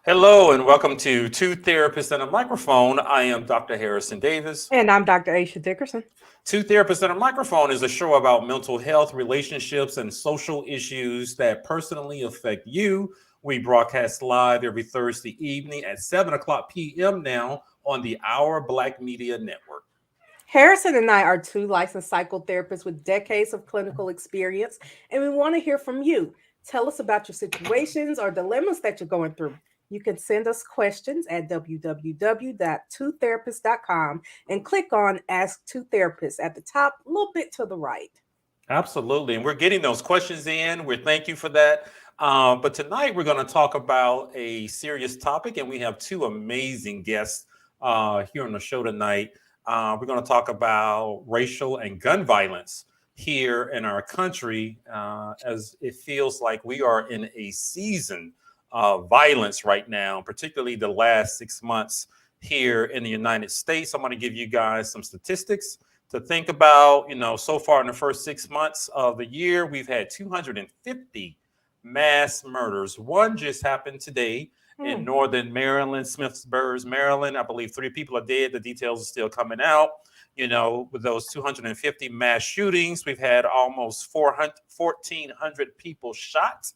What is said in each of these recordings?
Hello and welcome to Two Therapists and a Microphone. I am Dr. Harrison Davis. And I'm Dr. Aisha Dickerson. Two Therapists and a Microphone is a show about mental health, relationships, and social issues that personally affect you. We broadcast live every Thursday evening at 7 o'clock p.m. now on the Our Black Media Network. Harrison and I are two licensed psychotherapists with decades of clinical experience, and we want to hear from you. Tell us about your situations or dilemmas that you're going through. You can send us questions at www.twotherapist.com and click on Ask Two Therapists at the top, a little bit to the right. Absolutely. And we're getting those questions in. We're thank you for that. But tonight we're going to talk about a serious topic, and we have two amazing guests here on the show tonight. We're going to talk about racial and gun violence here in our country, as it feels like we are in a season of violence right now, particularly the last 6 months here in the United States. I'm going to give you guys some statistics to think about. So far in the first 6 months of the year, we've had 250 mass murders. One just happened today in northern Maryland, Smithsburg, Maryland. I believe 3 people are dead. The details are still coming out. With those 250 mass shootings, we've had almost 1,400 people shot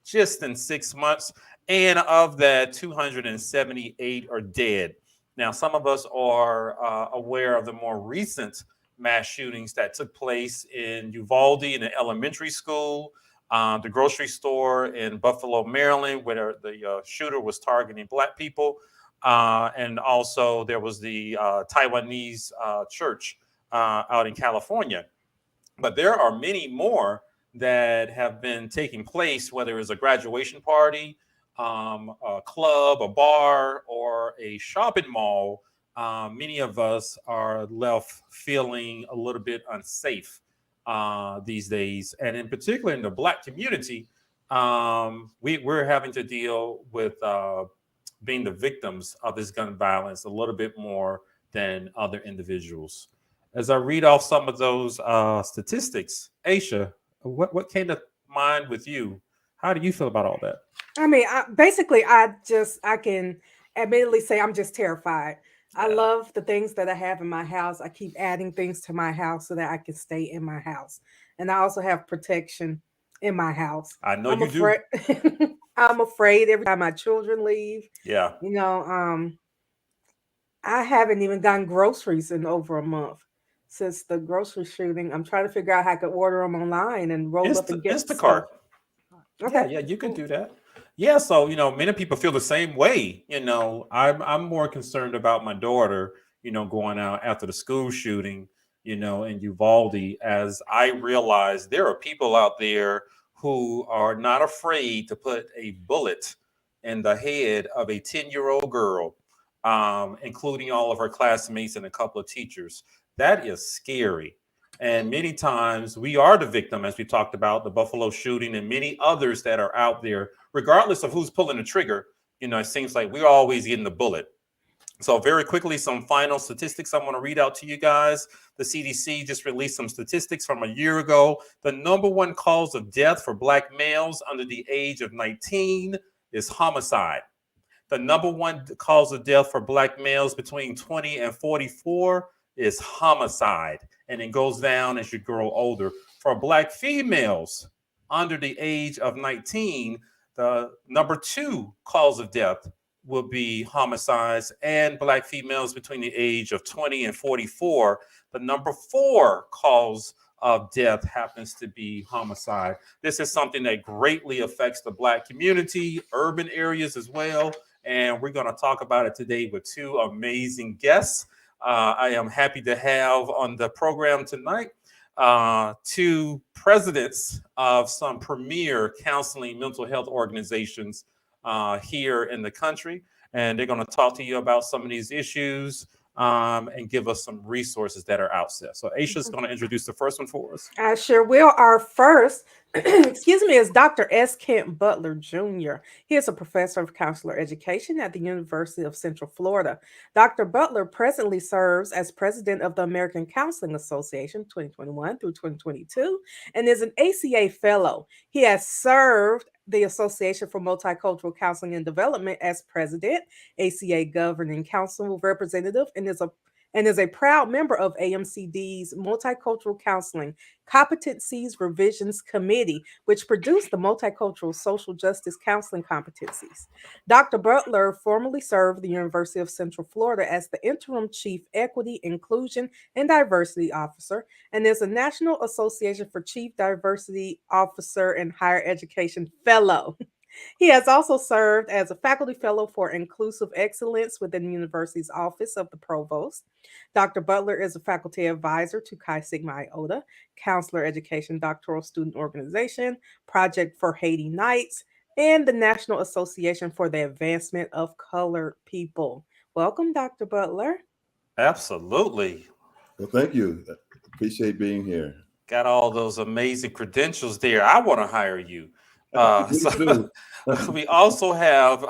just in 6 months. And of that, 278 are dead. Now, some of us are aware of the more recent mass shootings that took place in Uvalde in an elementary school, the grocery store in Buffalo, Maryland, where the shooter was targeting Black people. And also there was the Taiwanese church out in California. But there are many more that have been taking place, whether it's a graduation party, a club, a bar, or a shopping mall. Many of us are left feeling a little bit unsafe these days. And in particular, in the Black community, we're having to deal with being the victims of this gun violence a little bit more than other individuals. As I read off some of those statistics, Aisha, what came to mind with you? How do you feel about all that? I mean, I can admittedly say I'm just terrified. I Yeah, love the things that I have in my house. I keep adding things to my house so that I can stay in my house. And I also have protection in my house. I know I'm you do. afraid I'm afraid every time my children leave. Yeah. You know, I haven't even gotten groceries in over a month since the grocery shooting. I'm trying to figure out how I could order them online and roll up and get Instacart. stuff. Yeah, Okay. yeah, you can do that. Yeah, so many people feel the same way. I'm more concerned about my daughter, going out after the school shooting, in Uvalde, as I realize there are people out there who are not afraid to put a bullet in the head of a 10-year-old girl, including all of her classmates and a couple of teachers. That is scary. And many times we are the victim, as we talked about the Buffalo shooting and many others that are out there, regardless of who's pulling the trigger. It seems like we're always getting the bullet. So, very quickly, some final statistics I want to read out to you guys. The CDC just released some statistics from a year ago. The number one cause of death for Black males under the age of 19 is homicide. The number one cause of death for Black males between 20 and 44 is homicide. And it goes down as you grow older. For Black females under the age of 19, the number two cause of death will be homicides. And Black females between the age of 20 and 44, the number four cause of death happens to be homicide. This is something that greatly affects the Black community, urban areas as well. And we're going to talk about it today with two amazing guests. I am happy to have on the program tonight two presidents of some premier counseling mental health organizations here in the country. And they're going to talk to you about some of these issues and give us some resources that are out there. So Aisha is going to introduce the first one for us. I sure will. Our first, excuse me, is Dr. S. Kent Butler Jr. He is a professor of counselor education at the University of Central Florida. Dr. Butler presently serves as president of the American Counseling Association 2021 through 2022 and is an ACA fellow. He has served the Association for Multicultural Counseling and Development as president, ACA Governing Council representative, and is a proud member of AMCD's Multicultural Counseling Competencies Revisions Committee, which produced the Multicultural Social Justice Counseling Competencies. Dr. Butler formerly served the University of Central Florida as the interim chief equity, inclusion, and diversity officer, and is a National Association for Chief Diversity Officer and Higher Education Fellow. He has also served as a faculty fellow for inclusive excellence within the university's Office of the Provost. Dr. Butler is a faculty advisor to Chi Sigma Iota, Counselor Education Doctoral Student Organization, Project for Haiti Nights, and the National Association for the Advancement of Colored People. Welcome, Dr. Butler. Absolutely. Well, thank you. Appreciate being here. Got all those amazing credentials there. I want to hire you. We also have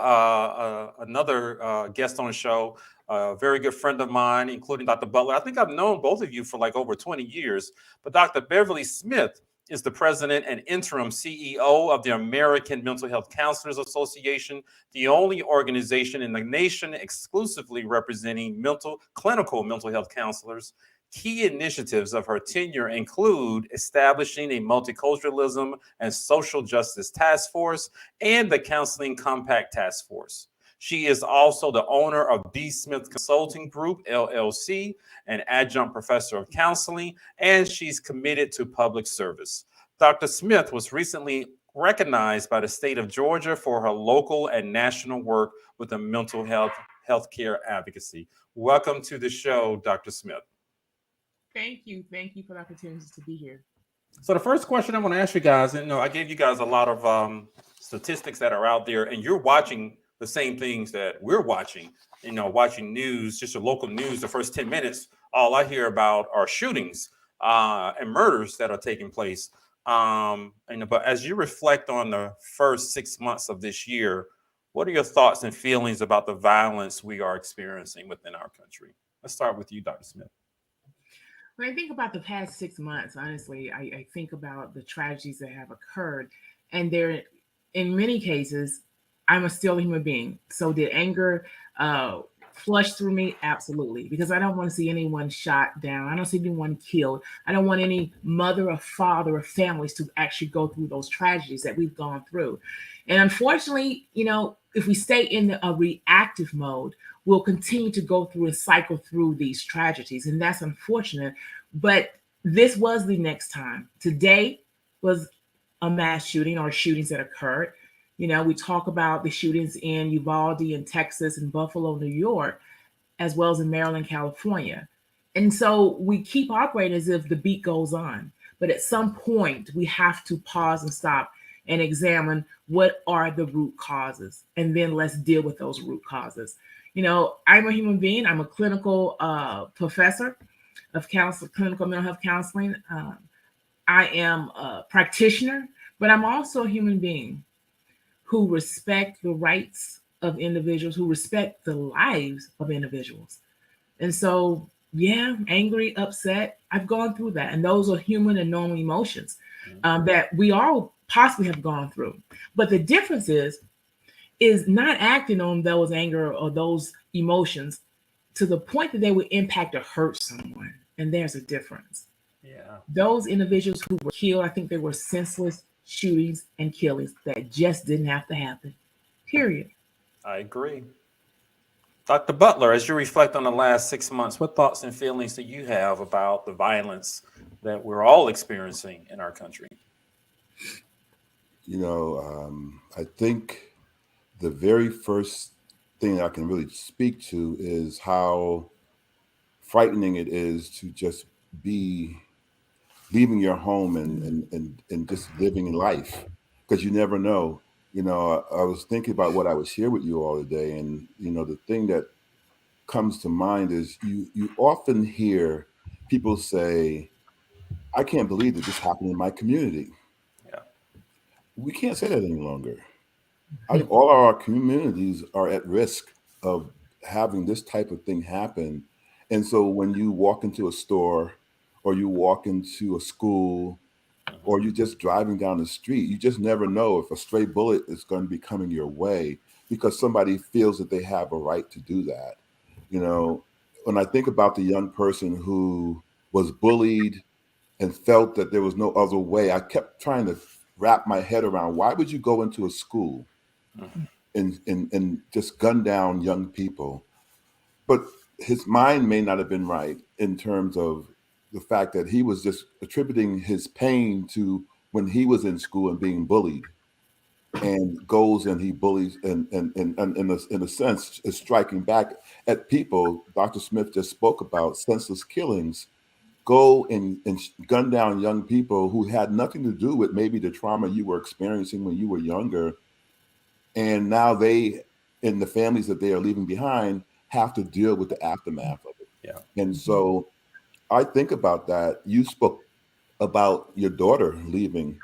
another guest on the show, a very good friend of mine, including Dr. Butler. I think I've known both of you for like over 20 years, but Dr. Beverly Smith is the president and interim CEO of the American Mental Health Counselors Association, the only organization in the nation exclusively representing clinical mental health counselors. Key initiatives of her tenure include establishing a multiculturalism and social justice task force and the Counseling Compact Task Force. She is also the owner of B. Smith Consulting Group, LLC, an adjunct professor of counseling, and she's committed to public service. Dr. Smith was recently recognized by the state of Georgia for her local and national work with the mental healthcare advocacy. Welcome to the show, Dr. Smith. Thank you. Thank you for the opportunity to be here. So the first question I want to ask you guys, and I gave you guys a lot of statistics that are out there, and you're watching the same things that we're watching, watching news, just your local news. The first 10 minutes, all I hear about are shootings and murders that are taking place. But as you reflect on the first 6 months of this year, what are your thoughts and feelings about the violence we are experiencing within our country? Let's start with you, Dr. Smith. When I think about the past 6 months, honestly, I think about the tragedies that have occurred. And there, in many cases, I'm still a human being. So did anger flush through me? Absolutely. Because I don't want to see anyone shot down. I don't see anyone killed. I don't want any mother or father or families to actually go through those tragedies that we've gone through. And unfortunately, if we stay in a reactive mode, we'll continue to go through and cycle through these tragedies. And that's unfortunate. But this was the next time. Today was a mass shooting or shootings that occurred. We talk about the shootings in Uvalde in Texas and Buffalo, New York, as well as in Maryland, California. And so we keep operating as if the beat goes on. But at some point, we have to pause and stop and examine what are the root causes. And then let's deal with those root causes. I'm a human being. I'm a clinical professor of clinical mental health counseling. I am a practitioner, but I'm also a human being who respect the rights of individuals, who respect the lives of individuals. And so, angry, upset, I've gone through that. And those are human and normal emotions that we all possibly have gone through. But the difference is not acting on those anger or those emotions to the point that they would impact or hurt someone. And there's a difference. Yeah. Those individuals who were killed, I think they were senseless shootings and killings that just didn't have to happen. Period. I agree. Dr. Butler, as you reflect on the last 6 months, what thoughts and feelings do you have about the violence that we're all experiencing in our country? I think the very first thing I can really speak to is how frightening it is to just be leaving your home and just living life, because you never know. I was thinking about what I would share with you all today, and the thing that comes to mind is you often hear people say, "I can't believe that this happened in my community." Yeah. We can't say that any longer. I think all our communities are at risk of having this type of thing happen. And so when you walk into a store or you walk into a school or you're just driving down the street. You just never know if a stray bullet is going to be coming your way because somebody feels that they have a right to do that. You know, when I think about the young person who was bullied and felt that there was no other way, I kept trying to wrap my head around why would you go into a school and just gun down young people? But his mind may not have been right in terms of the fact that he was just attributing his pain to when he was in school and being bullied, and goes and he bullies and in a sense is striking back at people. Dr. Smith just spoke about senseless killings. Go and gun down young people who had nothing to do with maybe the trauma you were experiencing when you were younger, and now they and the families that they are leaving behind have to deal with the aftermath of it. Yeah. And so I think about that. You spoke about your daughter leaving.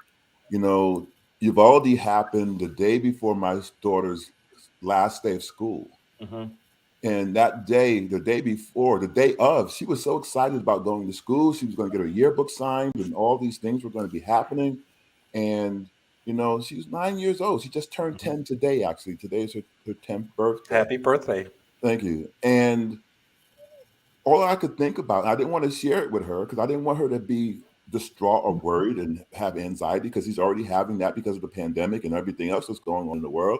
You know, Uvalde happened the day before my daughter's last day of school. Mhm. And that day, the day before, the day of, she was so excited about going to school. She was going to get her yearbook signed and all these things were going to be happening. And, you know, she was 9 years old. She just turned 10 today, actually. Today is her 10th birthday. Happy birthday. Thank you. And all I could think about, I didn't want to share it with her because I didn't want her to be distraught or worried and have anxiety because he's already having that because of the pandemic and everything else that's going on in the world.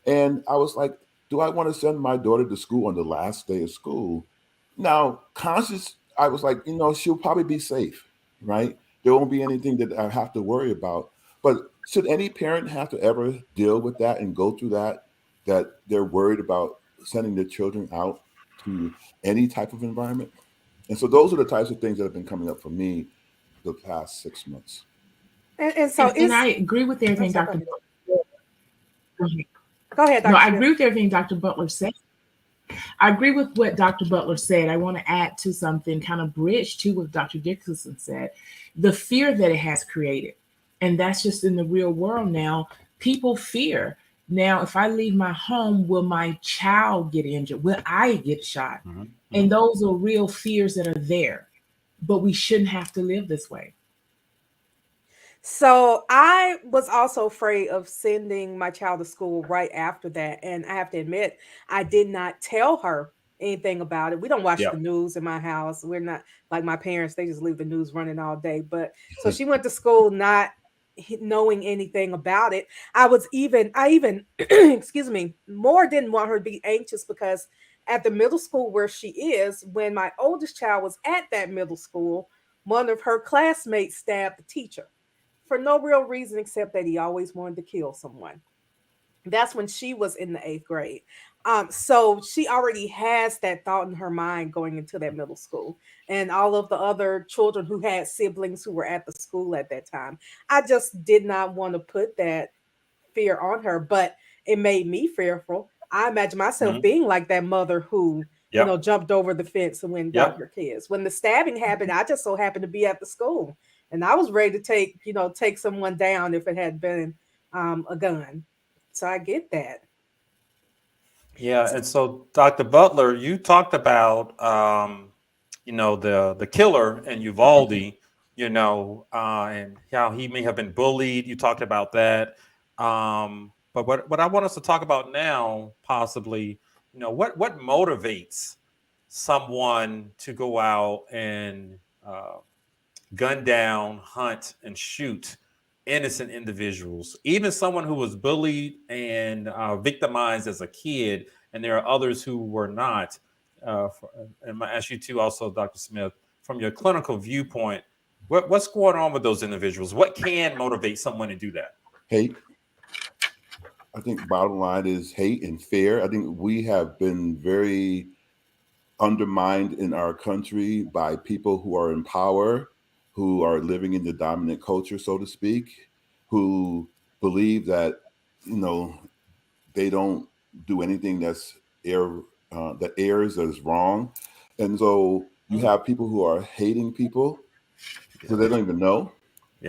And I was like, do I want to send my daughter to school on the last day of school? Now, conscious, I was like, you know, she'll probably be safe, right? There won't be anything that I have to worry about. But should any parent have to ever deal with that and go through that, that they're worried about sending their children out to any type of environment? And so those are the types of things that have been coming up for me the past 6 months. And so And I agree with everything sorry, Dr. go ahead, Dr. No, I Smith. agree with everything Dr. Butler said. I agree with what Dr. Butler said. I want to add to something, kind of bridge to what Dr. Dickerson said. The fear that it has created. And that's just in the real world now. People fear. Now, if I leave my home, will my child get injured? Will I get shot? And those are real fears that are there. But we shouldn't have to live this way. So I was also afraid of sending my child to school right after that. And I have to admit, I did not tell her anything about it. We don't watch Yeah. the news in my house. We're not like my parents, they just leave the news running all day. But so she went to school not knowing anything about it. I even excuse me, more didn't want her to be anxious because at the middle school where she is, when my oldest child was at that middle school, one of her classmates stabbed the teacher for no real reason except that he always wanted to kill someone. That's when she was in the 8th grade. So she already has that thought in her mind going into that middle school, and all of the other children who had siblings who were at the school at that time. I just did not want to put that fear on her, but it made me fearful. I imagine myself being like that mother who, you know, jumped over the fence and went and got her kids. When the stabbing happened, I just so happened to be at the school, and I was ready to take someone down if it had been a gun. So I get that. Yeah, and so Dr. Butler, you talked about you know, the killer in Uvalde, you know, and how he may have been bullied. You talked about that. But what I want us to talk about now, possibly, you know, what motivates someone to go out and gun down, hunt, and shoot innocent individuals, even someone who was bullied and victimized as a kid, and there are others who were not. And I ask you too, also, Dr. Smith, from your clinical viewpoint, what's going on with those individuals? What can motivate someone to do that? Hate. I think bottom line is hate and fear. I think we have been very undermined in our country by people who are in power, who are living in the dominant culture, so to speak, who believe that, you know, they don't do anything that's that errs, that is wrong. And so you have people who are hating people so they don't even know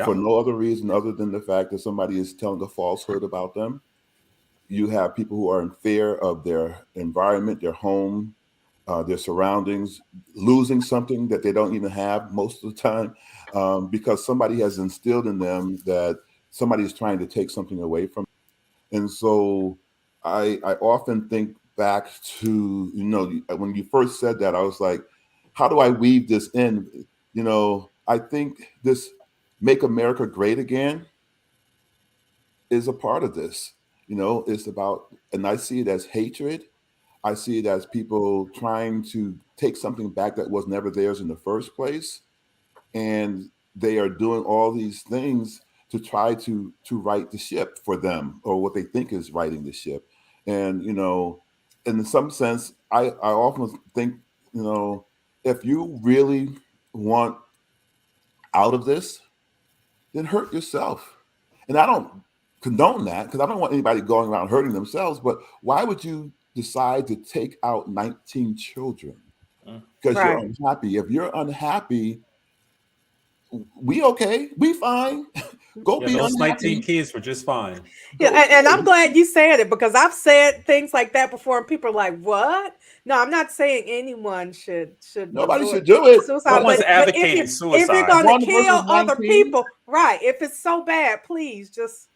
for no other reason other than the fact that somebody is telling a falsehood about them. You have people who are in fear of their environment, their home, their surroundings, losing something that they don't even have most of the time, because somebody has instilled in them that somebody is trying to take something away from them. And so I often think back to, when you first said that, I was like, how do I weave this in? I think this Make America Great Again is a part of this. It's about, and I see it as hatred. I see it as people trying to take something back that was never theirs in the first place. And they are doing all these things to try to right the ship for them, or what they think is righting the ship. And, in some sense, I often think, if you really want out of this, then hurt yourself. And I don't condone that, because I don't want anybody going around hurting themselves. But why would you decide to take out 19 children because you're Right. unhappy? If you're unhappy, we fine. Go Yeah, be those 19 unhappy. kids were just fine. Yeah, Go- and I'm glad you said it, because I've said things like that before, and people are like, "What?" No, I'm not saying anyone should Nobody resort should do to it. suicide, No one's but advocating if you're suicide. gonna One kill versus other 19. people, right? If it's so bad, please just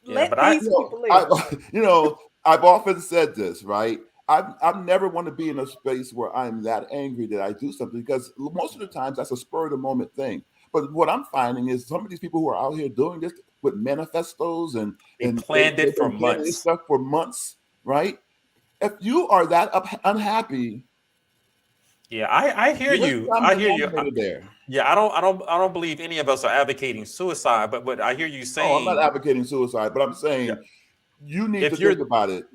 Yeah, let but I, these people live. I've often said this, right? I never want to be in a space where I'm that angry that I do something, because most of the times that's a spur of the moment thing. But what I'm finding is some of these people who are out here doing this with manifestos, and they they've planned it for been planning this months. stuff for months, right? If you are that unhappy, Yeah, I hear where's you. the common I hear you. denominator there? Yeah, I don't believe any of us are advocating suicide, but what I hear you Oh, I'm not saying, advocating suicide, but I'm yeah, saying you need to if you're think about it.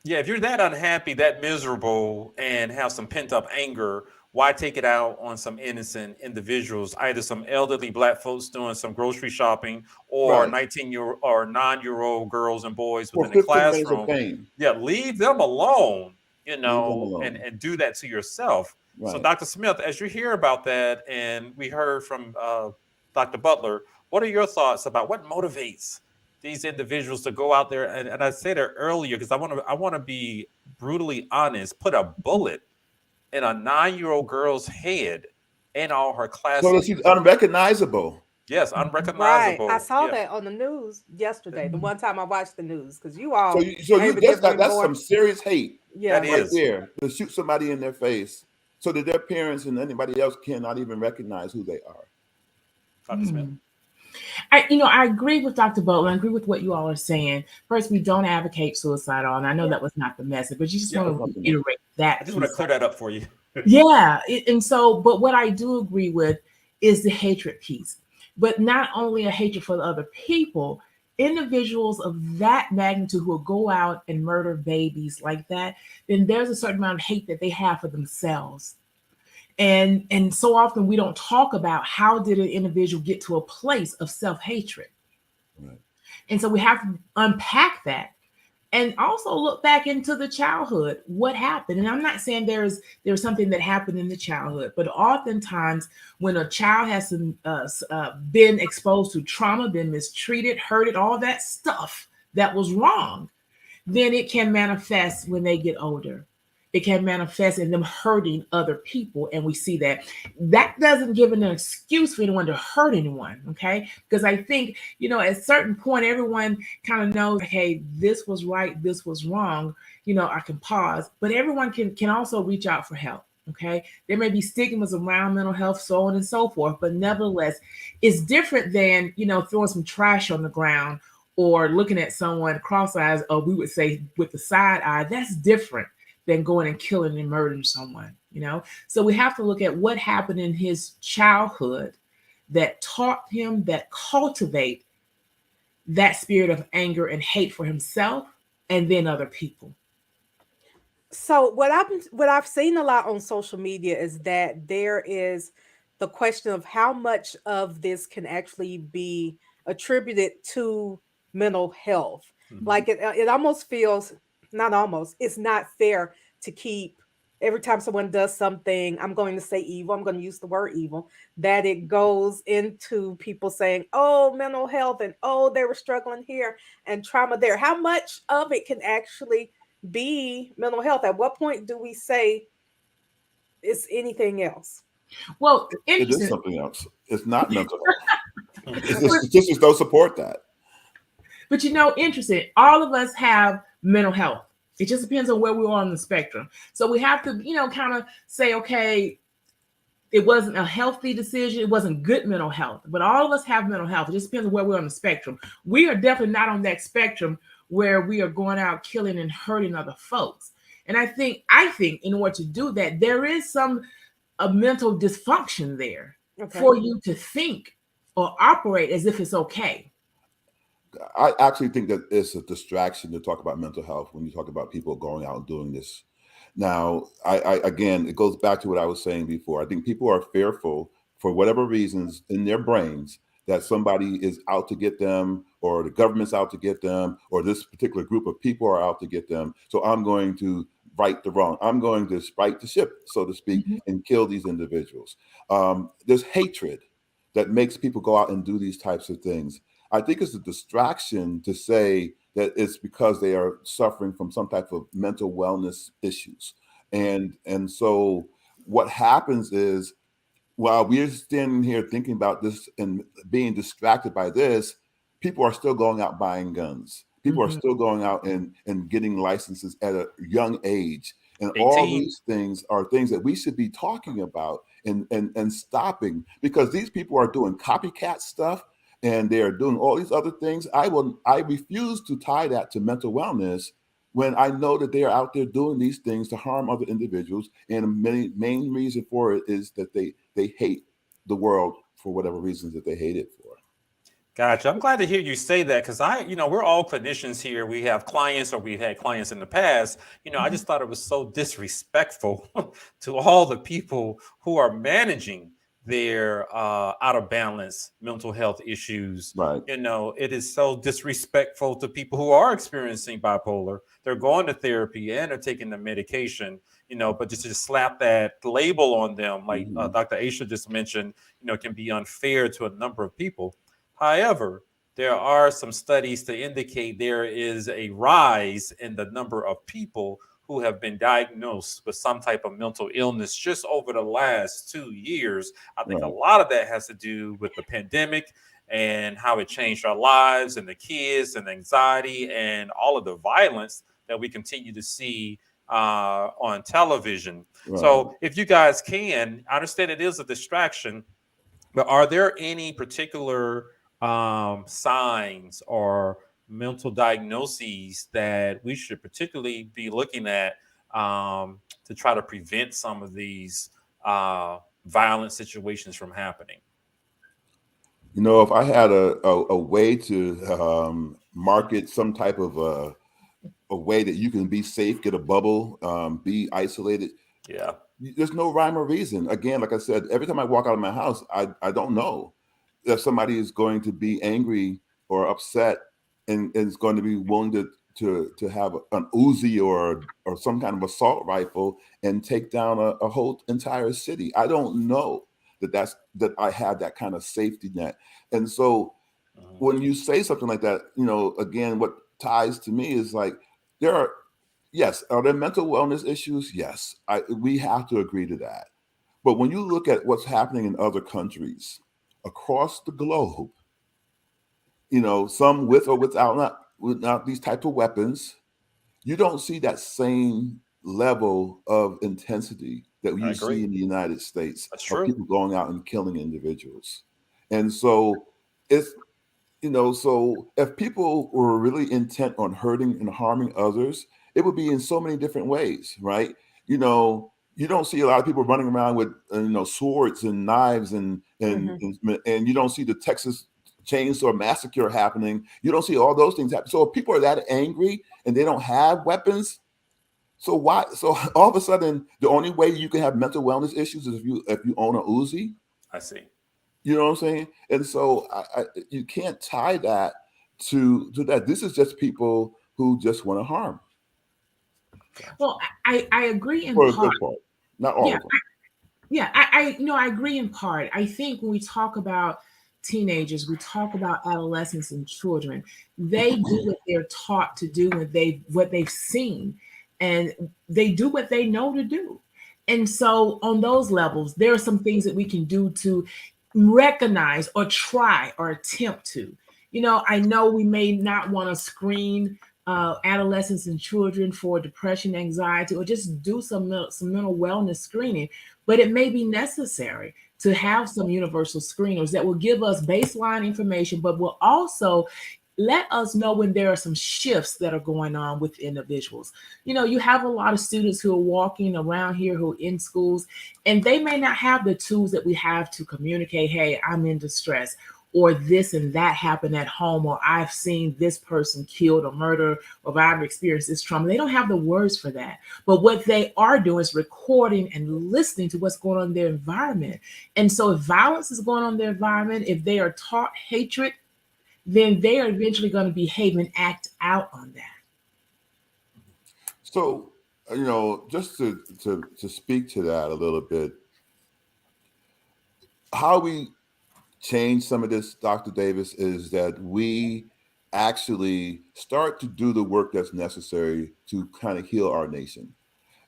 yeah, if you're that unhappy, that miserable, and have some pent up anger, why take it out on some innocent individuals, either some elderly black folks doing some grocery shopping, or Right. 19-year or 9-year-old girls and boys For within the 15 minutes of classroom? pain. Yeah, leave them alone, Leave them and alone. do that to yourself. So, Right. Dr. Smith, as you hear about that, and we heard from Dr. Butler, what are your thoughts about what motivates these individuals to go out there? And I said it earlier because I want to be brutally honest. Put a bullet in a 9-year-old girl's head and all her So that she's classmates. unrecognizable. Yes, Right. I unrecognizable. saw Yeah, that on the news yesterday, the Mhm. one time I watched the news, because you So all you maybe didn't read that's some more. serious hate that Yeah. right is. there, to shoot somebody in their face so that their parents and anybody else cannot even recognize who they are. Dr. Smith. I agree with Dr. Butler. I agree with what you all are saying. First, we don't advocate suicide, and I know Yeah. that was not the message, but you just Yeah, want to reiterate that I just want to piece. clear that up for you. Yeah, and so, but what I do agree with is the hatred piece, but not only a hatred for the other people, individuals of that magnitude who will go out and murder babies like that, then there's a certain amount of hate that they have for themselves. And so often we don't talk about how did an individual get to a place of self-hatred. Right. And so we have to unpack that and also look back into the childhood. What happened? And I'm not saying there's something that happened in the childhood, but oftentimes when a child has been exposed to trauma, been mistreated, hurted, all that stuff that was wrong, then it can manifest when they get older. It can manifest in them hurting other people. And we see that. That doesn't give an excuse for anyone to hurt anyone. Okay. Because I think, at a certain point, everyone kind of knows, hey, this was right, this was wrong. I can pause, but everyone can also reach out for help. Okay. There may be stigmas around mental health, so on and so forth, but nevertheless, it's different than, throwing some trash on the ground or looking at someone cross-eyed, or we would say with the side eye. That's different than going and killing and murdering someone. So we have to look at what happened in his childhood that taught him, that cultivate that spirit of anger and hate for himself and then other people. So what I've seen a lot on social media is that there is the question of how much of this can actually be attributed to mental health. Mhm. Like it almost feels, not almost, it's not fair to keep every time someone does something, I'm going to say evil, I'm going to use the word evil, that it goes into people saying, oh, mental health, and oh, they were struggling here and trauma there. How much of it can actually be mental health? At what point do we say it's anything else. Well, It is interesting. something else. It's not mental health. Statistics don't support that. But interesting. All of us have mental health. It just depends on where we are on the spectrum. So we have to, kind of say, okay, it wasn't a healthy decision. It wasn't good mental health. But all of us have mental health. It just depends on where we're on the spectrum. We are definitely not on that spectrum where we are going out killing and hurting other folks. And I think in order to do that, there is a mental dysfunction there for you to think or operate as if it's okay. I actually think that it's a distraction to talk about mental health when you talk about people going out and doing this. Now, I again, it goes back to what I was saying before. I think people are fearful for whatever reasons in their brains that somebody is out to get them, or the government's out to get them, or this particular group of people are out to get them. So I'm going to right the wrong. I'm going to right the ship, so to speak, and kill these individuals. There's hatred that makes people go out and do these types of things. I think it's a distraction to say that it's because they are suffering from some type of mental wellness issues. And so what happens is, while we're standing here thinking about this and being distracted by this, people are still going out buying guns. People are still going out and getting licenses at a young age. And 18. all these things are things that we should be talking about and stopping, because these people are doing copycat stuff and they are doing all these other things. I refuse to tie that to mental wellness when I know that they are out there doing these things to harm other individuals. And the main reason for it is that they hate the world for whatever reasons that they hate it for. Gotcha. I'm glad to hear you say that, because we're all clinicians here. We have clients, or we've had clients in the past. I just thought it was so disrespectful to all the people who are managing their out of balance mental health issues. Right. It is so disrespectful to people who are experiencing bipolar. They're going to therapy and they're taking the medication, but just to slap that label on them, like Dr. Aisha just mentioned, can be unfair to a number of people. However, there are some studies to indicate there is a rise in the number of people who have been diagnosed with some type of mental illness just over the last 2 years. I think a lot of that has to do with the pandemic and how it changed our lives, and the kids, and the anxiety, and all of the violence that we continue to see on television. Right. So if you guys can, I understand it is a distraction, but are there any particular signs or mental diagnoses that we should particularly be looking at to try to prevent some of these violent situations from happening? If I had a way to market some type of a way that you can be safe, get a bubble, be isolated. Yeah. There's no rhyme or reason. Again, like I said, every time I walk out of my house, I don't know if somebody is going to be angry or upset and is going to be willing to have an Uzi or some kind of assault rifle and take down a whole entire city. I don't know that I have that kind of safety net. And so when you say something like that, again, what ties to me is like, are there mental wellness issues? Yes, we have to agree to that. But when you look at what's happening in other countries across the globe, some with or without these types of weapons, you don't see that same level of intensity that you see in the United States. That's true. Of people going out and killing individuals. And so it's, so if people were really intent on hurting and harming others, it would be in so many different ways, right? You don't see a lot of people running around with swords and knives and you don't see the Texas Chainsaw Massacre happening. You don't see all those things happen. So if people are that angry and they don't have weapons, so why? So all of a sudden, the only way you can have mental wellness issues is if you own a Uzi. I see. You know what I'm saying? And so you can't tie that to that. This is just people who just want to harm. Well, I agree in For a part. good part, not all of them. I agree in part. I think when we talk about teenagers, we talk about adolescents and children. They do what they're taught to do, and what they've seen, and they do what they know to do. And so on those levels, there are some things that we can do to recognize or try or attempt to. I know we may not want to screen adolescents and children for depression, anxiety, or just do some mental wellness screening, but it may be necessary to have some universal screeners that will give us baseline information, but will also let us know when there are some shifts that are going on with individuals. You have a lot of students who are walking around here who are in schools, and they may not have the tools that we have to communicate, hey, I'm in distress, or this and that happened at home, or I've seen this person killed or murdered, or I've experienced this trauma. They don't have the words for that. But what they are doing is recording and listening to what's going on in their environment. And so if violence is going on in their environment, if they are taught hatred, then they are eventually going to behave and act out on that. So, just to speak to that a little bit, how we change some of this, Dr. Davis, is that we actually start to do the work that's necessary to kind of heal our nation.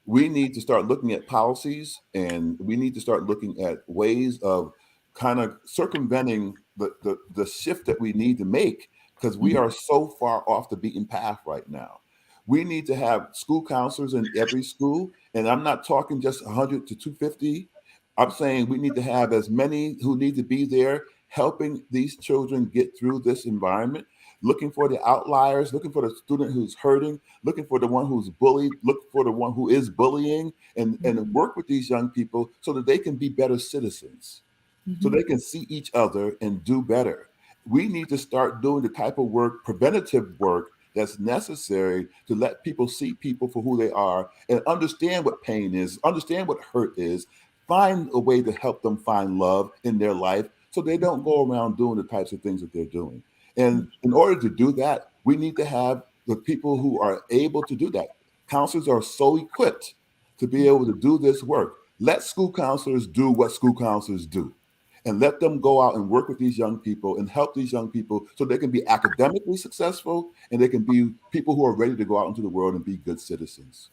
We need to start looking at policies, and we need to start looking at ways of kind of circumventing the shift that we need to make, because we are so far off the beaten path right now. We need to have school counselors in every school, and I'm not talking just 100 to 250. I'm saying we need to have as many who need to be there helping these children get through this environment, looking for the outliers, looking for the student who's hurting, looking for the one who's bullied, look for the one who is bullying, and work with these young people so that they can be better citizens, so they can see each other and do better. We need to start doing the type of work, preventative work, that's necessary to let people see people for who they are and understand what pain is, understand what hurt is, find a way to help them find love in their life so they don't go around doing the types of things that they're doing. And in order to do that, we need to have the people who are able to do that. Counselors are so equipped to be able to do this work. Let school counselors do what school counselors do, and let them go out and work with these young people and help these young people so they can be academically successful and they can be people who are ready to go out into the world and be good citizens.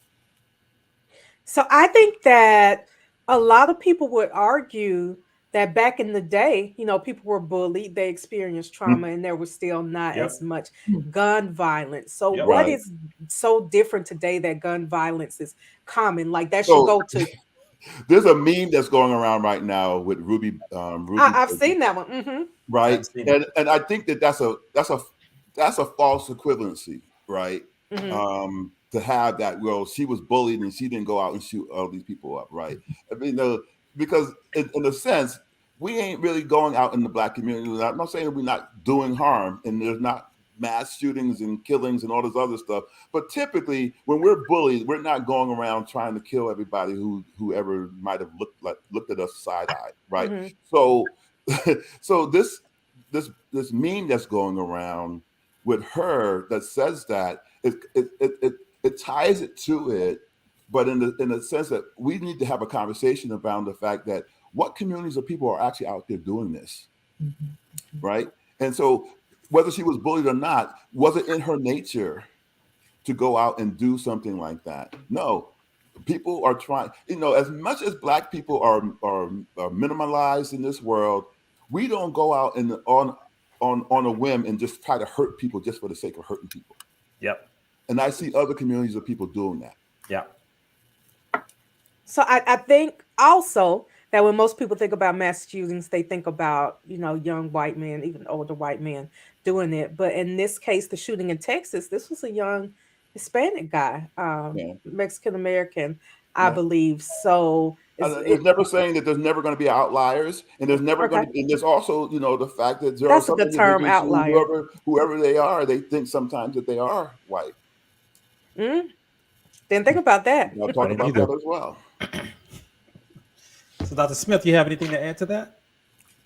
So I think that a lot of people would argue that back in the day, people were bullied, they experienced trauma, and there was still not as much gun violence. So what is so different today that gun violence is common? Like that should go to... There's a meme that's going around right now with Ruby. I've seen that one. Right, and I think that's a false equivalency, right? To have that, well, she was bullied and she didn't go out and shoot all these people up, right? I mean, because in a sense, we ain't really going out in the Black community. I'm not saying we're not doing harm, and there's not mass shootings and killings and all this other stuff. But typically, when we're bullied, we're not going around trying to kill everybody whoever might have looked at us side-eyed, right? So this meme that's going around with her that says that it ties it to it, but in the sense that we need to have a conversation about the fact that what communities of people are actually out there doing this, right? And so whether she was bullied or not, was it in her nature to go out and do something like that? No. People are trying, as much as Black people are minimalized in this world, we don't go out and on a whim and just try to hurt people just for the sake of hurting people. Yep. And I see other communities of people doing that. Yeah. So I think also that when most people think about mass shootings, they think about, young white men, even older white men doing it. But in this case, the shooting in Texas, this was a young Hispanic guy, Mexican-American, I believe. So it's never saying that there's never going to be outliers, and there's never going to be, and there's also, the fact that there are some individuals, whoever they are, they think sometimes that they are white. Didn't think about that. I'll talk about that as well. So, Dr. Smith, you have anything to add to that?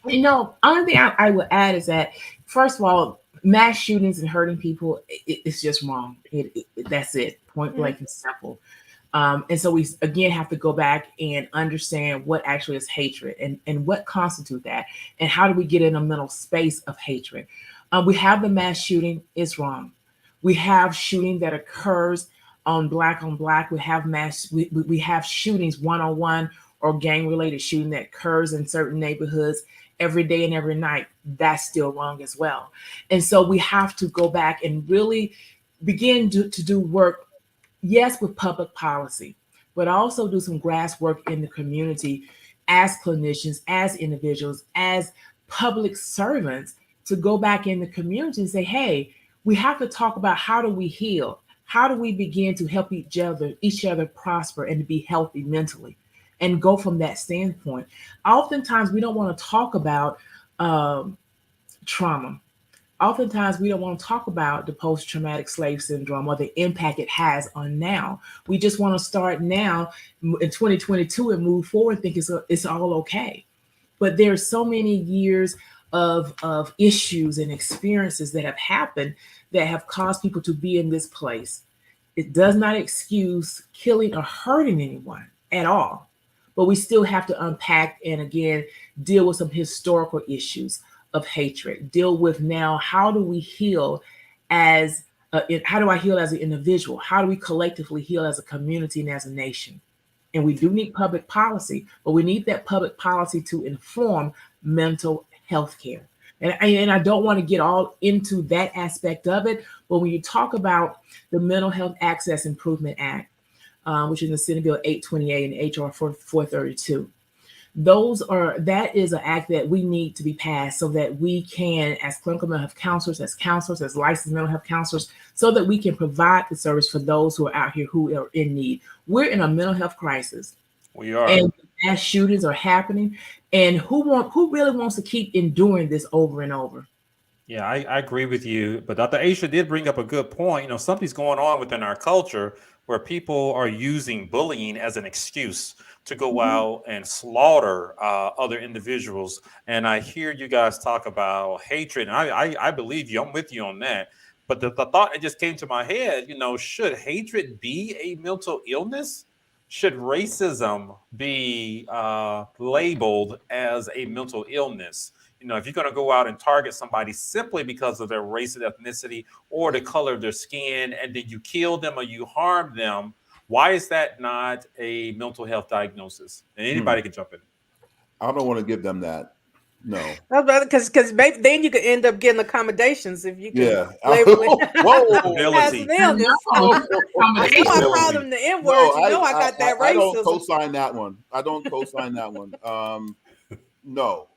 Only thing I would add is that, first of all, mass shootings and hurting people, it's just wrong. That's it, point blank and simple. And so we, again, have to go back and understand what actually is hatred and what constitutes that, and how do we get in a mental space of hatred. We have the mass shooting, it's wrong. We have shooting that occurs on black, we have we have shootings one-on-one or gang-related shooting that occurs in certain neighborhoods every day and every night. That's still wrong as well. And so we have to go back and really begin to do work, yes, with public policy, but also do some grass work in the community as clinicians, as individuals, as public servants, to go back in the community and say, hey, we have to talk about how do we heal? How do we begin to help each other prosper and to be healthy mentally, and go from that standpoint? Oftentimes, we don't want to talk about trauma. Oftentimes, we don't want to talk about the post-traumatic slave syndrome or the impact it has on now. We just want to start now in 2022 and move forward, think it's all okay. But there's so many years of issues and experiences that have happened that have caused people to be in this place. It does not excuse killing or hurting anyone at all, but we still have to unpack and again deal with some historical issues of hatred. Deal with now, how do we heal as how do I heal as an individual? How do we collectively heal as a community and as a nation? And we do need public policy, but we need that public policy to inform mental health care. And I don't want to get all into that aspect of it, but when you talk about the Mental Health Access Improvement Act, which is in the Senate Bill 828 and HR 432, that is an act that we need to be passed so that we can, as clinical mental health counselors, as licensed mental health counselors, so that we can provide the service for those who are out here who are in need. We're in a mental health crisis. We are. And mass shootings are happening. And who really wants to keep enduring this over and over? Yeah, I agree with you. But Dr. Aisha did bring up a good point. You know, something's going on within our culture where people are using bullying as an excuse to go out and slaughter other individuals. And I hear you guys talk about hatred. And I believe you. I'm with you on that. But the thought that just came to my head, you know, should hatred be a mental illness? Should racism be labeled as a mental illness? You know, if you're going to go out and target somebody simply because of their race and ethnicity or the color of their skin, and then you kill them or you harm them, why is that not a mental health diagnosis? And anybody can jump in. I don't want to give them that. No. Because maybe then you could end up getting accommodations if you can Yeah. label it Whoa. as an illness. I call them the N word. I got that racism. I don't co-sign that one. I don't co-sign that one. No.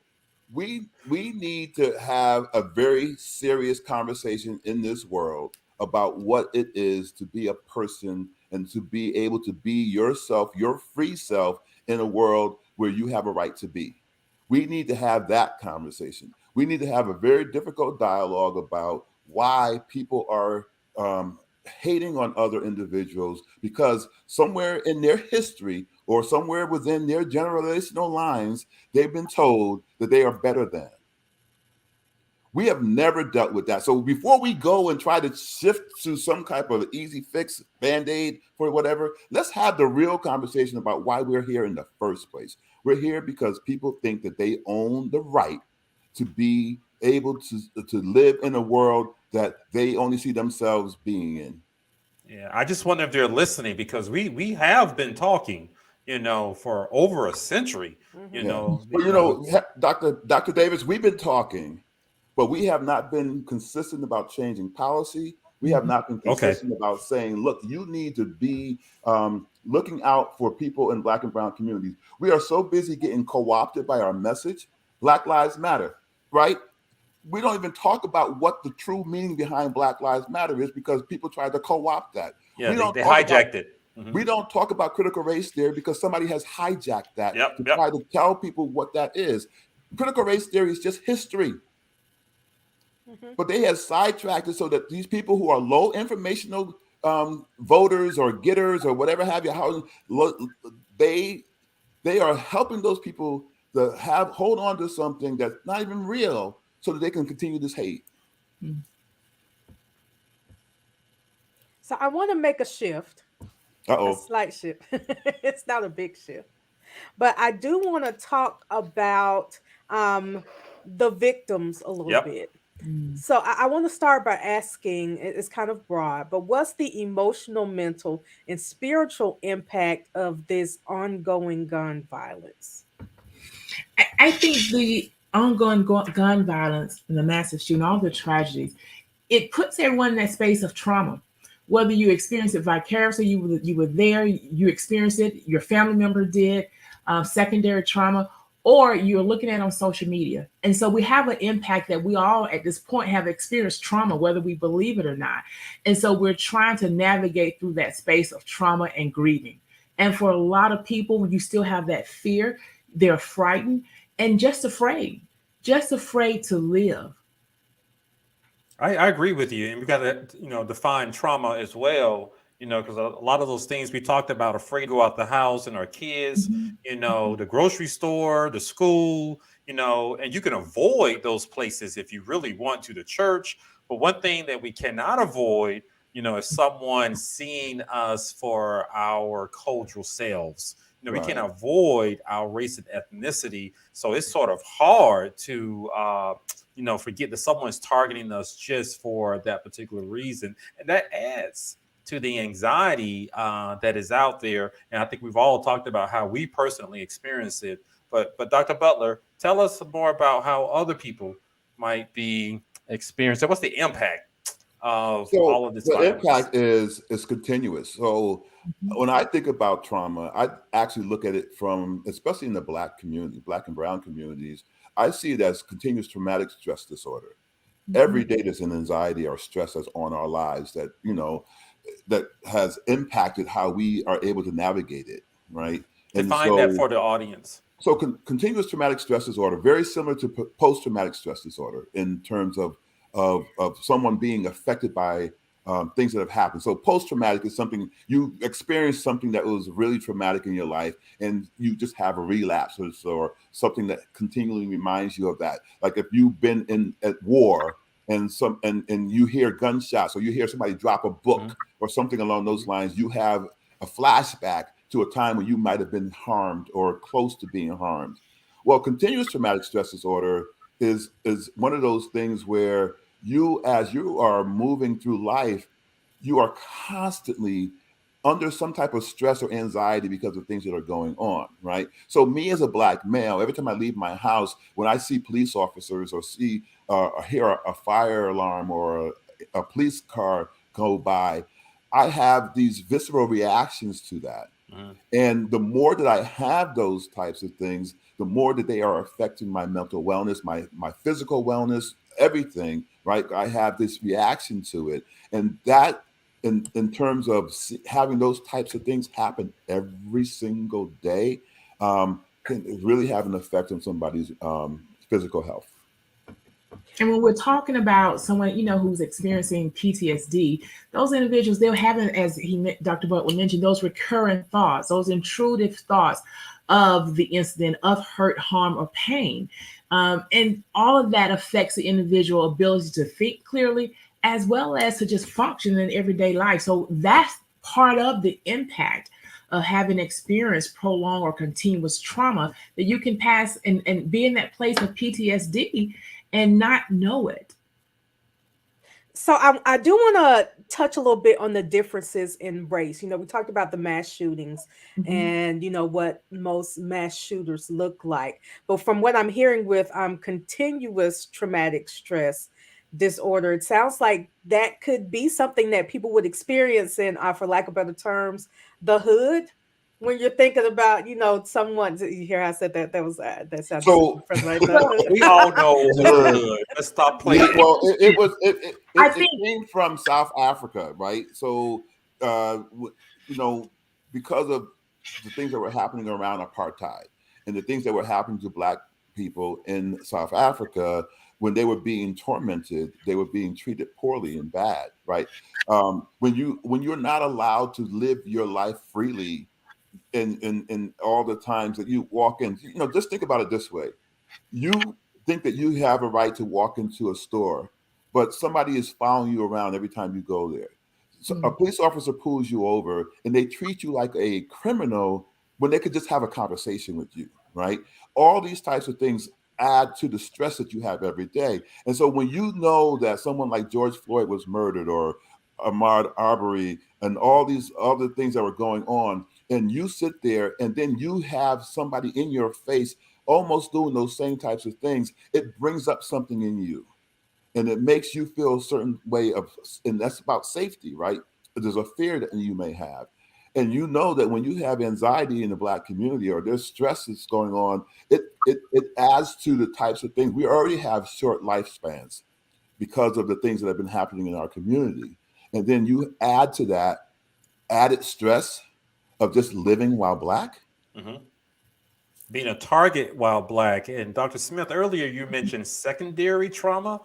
We need to have a very serious conversation in this world about what it is to be a person and to be able to be yourself, your free self, in a world where you have a right to be. We need to have that conversation. We need to have a very difficult dialogue about why people are hating on other individuals, because somewhere in their history or somewhere within their generational lines, they've been told that they are better than. We have never dealt with that. So before we go and try to shift to some type of easy fix, Band-Aid for whatever, let's have the real conversation about why we're here in the first place. We're here because people think that they own the right to be able to live in a world that they only see themselves being in. Yeah, I just wonder if they're listening, because we have been talking, you know, for over a century, you know. Well, you know, Dr. Davis, we've been talking, but we have not been consistent about changing policy. We have not been consistent about saying, look, you need to be looking out for people in Black and brown communities. We are so busy getting co-opted by our message. Black Lives Matter, right? We don't even talk about what the true meaning behind Black Lives Matter is, because people try to co-opt that. Yeah, they hijacked it. We don't talk about critical race theory because somebody has hijacked that to try to tell people what that is. Critical race theory is just history. But they have sidetracked it so that these people who are low informational voters or getters or whatever have you, they are helping those people to hold on to something that's not even real, so that they can continue this hate. So I want to make a shift. A slight shift. It's not a big shift. But I do want to talk about the victims a little bit. Mm. So I want to start by asking, it's kind of broad, but what's the emotional, mental, and spiritual impact of this ongoing gun violence? I think the ongoing gun violence and the massive shooting, all the tragedies, it puts everyone in that space of trauma. Whether you experience it vicariously, you were there, you experienced it, your family member did, secondary trauma, or you're looking at it on social media. And so we have an impact that we all at this point have experienced trauma, whether we believe it or not. And so we're trying to navigate through that space of trauma and grieving. And for a lot of people, you still have that fear, they're frightened and just afraid to live. I agree with you, and we got to define trauma as well. Because a lot of those things we talked about, afraid to go out the house, and our kids, Mhm. the grocery store, the school, and you can avoid those places if you really want to, the church. But one thing that we cannot avoid, is someone seeing us for our cultural selves. We can Right. avoid our race and ethnicity, so it's sort of hard to forget that someone's targeting us just for that particular reason. And that adds to the anxiety that is out there. And I think we've all talked about how we personally experience it. But Dr. Butler, tell us more about how other people might be experiencing. What's the impact of So all of this the violence? impact is continuous. So when I think about trauma, I actually look at it from, especially in the Black community, Black and Brown communities, I see it as continuous traumatic stress disorder. Every Mhm. day there's an anxiety or stress that's on our lives that, that has impacted how we are able to navigate it, right? And Define that so for the audience. continuous traumatic stress disorder, very similar to post-traumatic stress disorder in terms of someone being affected by things that have happened. So post-traumatic is something you experience something that was really traumatic in your life, and you just have a relapse or something that continually reminds you of that. Like if you've been in at war and you hear gunshots or you hear somebody drop a Mhm. book or something along those lines, you have a flashback to a time when you might have been harmed or close to being harmed. Well, continuous traumatic stress disorder is one of those things where you, as you are moving through life, you are constantly under some type of stress or anxiety because of things that are going on, right? So, me as a Black male, every time I leave my house, when I see police officers or see or hear a fire alarm or a police car go by, I have these visceral reactions to that. Mhm. And the more that I have those types of things, the more that they are affecting my mental wellness, my physical wellness, everything, right? I have this reaction to it. And that in terms of having those types of things happen every single day, can really have an effect on somebody's physical health. And when we're talking about someone, who's experiencing PTSD, those individuals, they're having, as Dr. Butler mentioned, those recurrent thoughts, those intrusive thoughts of the incident of hurt, harm, or pain. And all of that affects the individual ability to think clearly, as well as to just function in everyday life. So that's part of the impact of having experienced prolonged or continuous trauma, that you can pass and be in that place of PTSD and not know it. So I do want to touch a little bit on the differences in race. We talked about the mass shootings Mhm. and what most mass shooters look like. But from what I'm hearing with continuous traumatic stress disorder, it sounds like that could be something that people would experience in, for lack of better terms, the hood. When you're thinking about, someone, you hear how I said that? That sounded super So impressive, right? Well, The We all know the the hood. hood. Let's stop Yeah, playing. well, it was I it think came from South Africa, right? So, you know, because of the things that were happening around apartheid and the things that were happening to Black people in South Africa when they were being tormented, they were being treated poorly and bad, right? When you're not allowed to live your life freely in all the times that you walk in, just think about it this way: you think that you have a right to walk into a store, but somebody is following you around every time you go there. So a mm, police officer pulls you over and they treat you like a criminal when they could just have a conversation with you, right? All these types of things add to the stress that you have every day. And so when you know that someone like George Floyd was murdered, or Ahmaud Arbery, and all these other things that were going on, and you sit there and then you have somebody in your face almost doing those same types of things, it brings up something in you, and it makes you feel a certain way of, and that's about safety, right? There's a fear that you may have. And you know that when you have anxiety in the Black community, or there's stress that's going on, it adds to the types of things. We already have short lifespans because of the things that have been happening in our community. And then you add to that added stress of just living while Black. Mhm. Being a target while Black. And Dr. Smith, earlier you mentioned secondary trauma.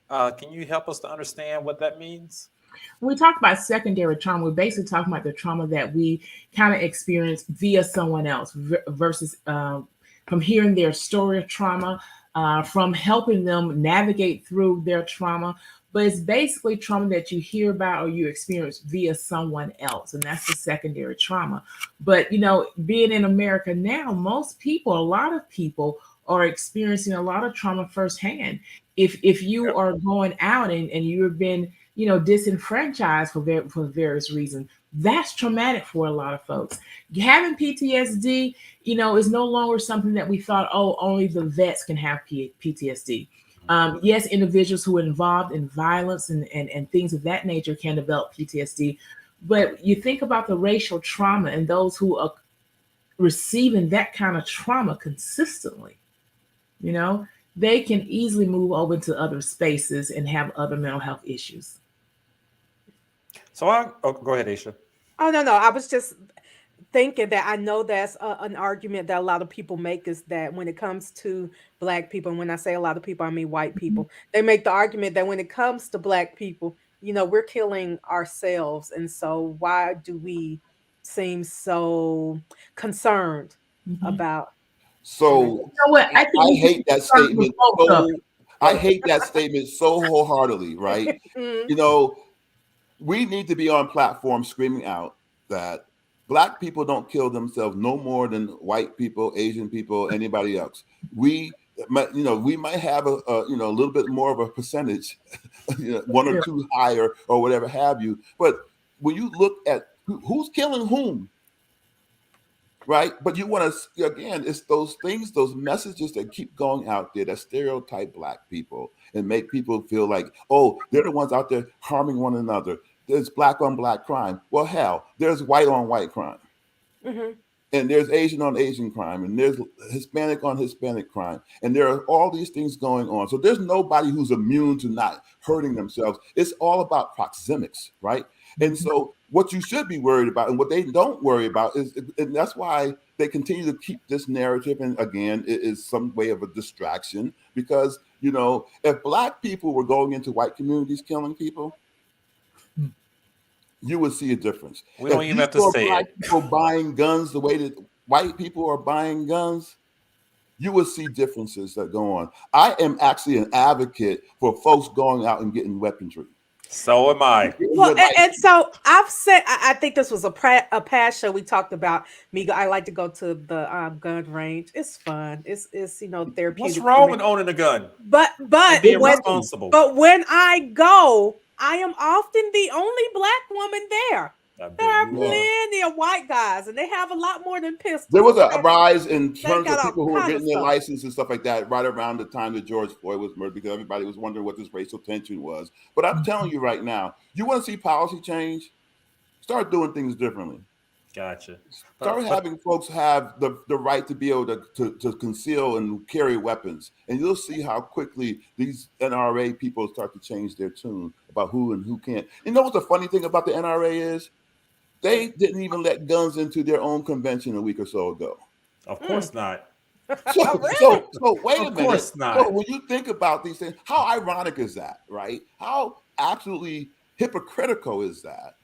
Can you help us to understand what that means? When we talk about secondary trauma, we're basically talking about the trauma that we kind of experience via someone else versus from hearing their story of trauma, from helping them navigate through their trauma. But it's basically trauma that you hear about or you experience via someone else. And that's the secondary trauma. But, you know, being in America now, most people, a lot of people are experiencing a lot of trauma firsthand. If you are going out and you've been, you know, disenfranchised for various reasons, that's traumatic for a lot of folks. Having PTSD, you know, is no longer something that we thought, oh, only the vets can have PTSD. Yes, individuals who are involved in violence and things of that nature can develop PTSD. But you think about the racial trauma and those who are receiving that kind of trauma consistently, you know, they can easily move over to other spaces and have other mental health issues. So go ahead, Aisha. Oh, no, I was just thinking that I know that's an argument that a lot of people make, is that when it comes to Black people, and when I say a lot of people, I mean white people, they make the argument that when it comes to Black people, you know, we're killing ourselves. And so why do we seem so concerned Mhm. about So You know what? I think I we should hate that start with statement. both of So I hate that statement so wholeheartedly, right? Mhm. You know, we need to be on platforms screaming out that Black people don't kill themselves no more than white people, Asian people, anybody else. We might, you know, we might have a you know, a little bit more of a percentage, you know, one or Yeah. two higher or whatever have you. But when you look at who's killing whom, right? But you want to, again, it's those things, those messages that keep going out there that stereotype Black people and make people feel like, oh, they're the ones out there harming one another. There's Black on Black crime. Well, hell, there's white on white crime, Mhm. and there's Asian on Asian crime, and there's Hispanic on Hispanic crime, and there are all these things going on. So there's nobody who's immune to not hurting themselves. It's all about proxemics, right? And so what you should be worried about, and what they don't worry about, is, and that's why they continue to keep this narrative. And again, it is some way of a distraction, because, you know, if Black people were going into white communities killing people, you would see a difference. We don't If even you have to saw say Black it. people buying guns the way that white people are buying guns, you would see differences that go on. I am actually an advocate for folks going out and getting weaponry. So am I. Getting Well, your license. and so I've said, I think this was a past show we talked about me. I like to go to the gun range. It's fun. It's you know, What's therapeutic for wrong me. with owning a gun But and being when Nothing. responsible? when I go, I am often the only Black woman there. I There bet are you are. plenty of white guys, and they have a lot more than There pistols. was And a rise in they terms got of all people who were kind of getting their stuff. license and stuff like that right around the time that George Floyd was murdered, because everybody was wondering what this racial tension was. But I'm telling you right now, you want to see policy change? Start doing things differently. Gotcha. Start But having folks have the right to be able to conceal and carry weapons. And you'll see how quickly these NRA people start to change their tune about who and who can't. You know what the funny thing about the NRA is? They didn't even let guns into their own convention a week or so ago. of Mm. course not. Really? So wait a Of minute. course So not. when you think about these things, how ironic is that, right? How absolutely hypocritical is that?